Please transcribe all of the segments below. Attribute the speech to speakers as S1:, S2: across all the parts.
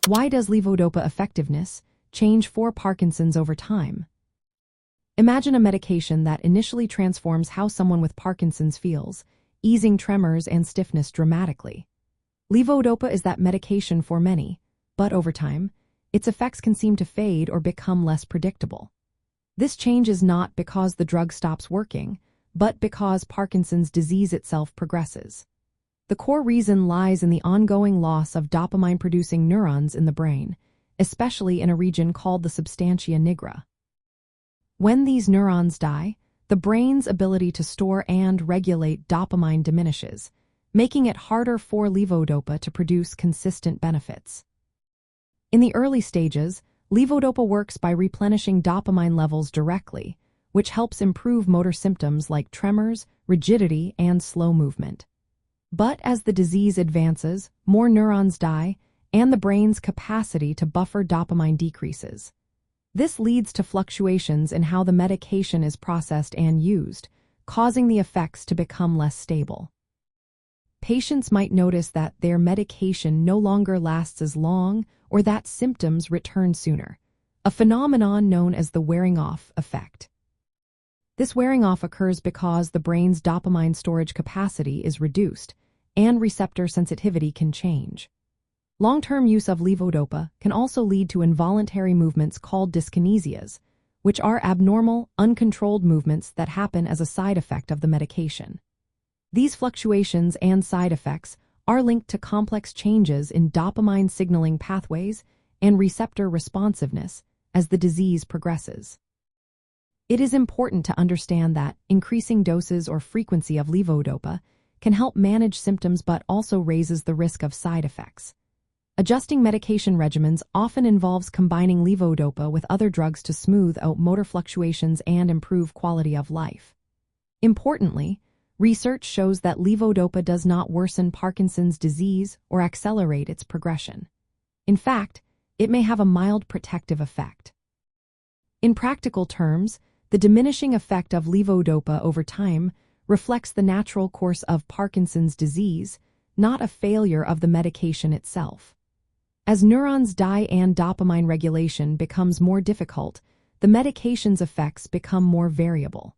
S1: Why does levodopa effectiveness change for Parkinson's over time? Imagine a medication that initially transforms how someone with Parkinson's feels, easing tremors and stiffness dramatically. Levodopa is that medication for many, but over time, its effects can seem to fade or become less predictable. This change is not because the drug stops working, but because Parkinson's disease itself progresses. The core reason lies in the ongoing loss of dopamine-producing neurons in the brain, especially in a region called the substantia nigra. When these neurons die, the brain's ability to store and regulate dopamine diminishes, making it harder for levodopa to produce consistent benefits. In the early stages, levodopa works by replenishing dopamine levels directly, which helps improve motor symptoms like tremors, rigidity, and slow movement. But as the disease advances, more neurons die, and the brain's capacity to buffer dopamine decreases. This leads to fluctuations in how the medication is processed and used, causing the effects to become less stable. Patients might notice that their medication no longer lasts as long or that symptoms return sooner, a phenomenon known as the wearing-off effect. This wearing off occurs because the brain's dopamine storage capacity is reduced, and receptor sensitivity can change. Long-term use of levodopa can also lead to involuntary movements called dyskinesias, which are abnormal, uncontrolled movements that happen as a side effect of the medication. These fluctuations and side effects are linked to complex changes in dopamine signaling pathways and receptor responsiveness as the disease progresses. It is important to understand that increasing doses or frequency of levodopa can help manage symptoms but also raises the risk of side effects. Adjusting medication regimens often involves combining levodopa with other drugs to smooth out motor fluctuations and improve quality of life. Importantly, research shows that levodopa does not worsen Parkinson's disease or accelerate its progression. In fact, it may have a mild protective effect. In practical terms, the diminishing effect of levodopa over time reflects the natural course of Parkinson's disease, not a failure of the medication itself. As neurons die and dopamine regulation becomes more difficult, the medication's effects become more variable.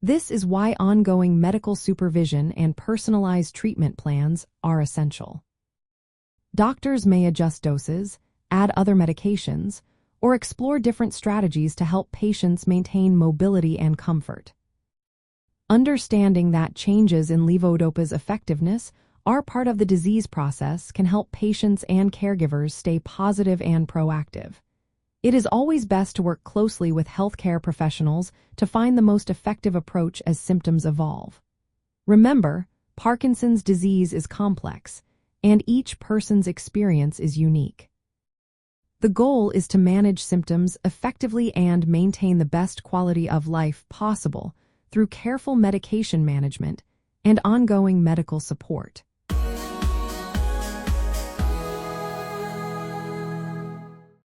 S1: This is why ongoing medical supervision and personalized treatment plans are essential. Doctors may adjust doses, add other medications, or explore different strategies to help patients maintain mobility and comfort. Understanding that changes in levodopa's effectiveness are part of the disease process can help patients and caregivers stay positive and proactive. It is always best to work closely with healthcare professionals to find the most effective approach as symptoms evolve. Remember, Parkinson's disease is complex, and each person's experience is unique. The goal is to manage symptoms effectively and maintain the best quality of life possible through careful medication management and ongoing medical support.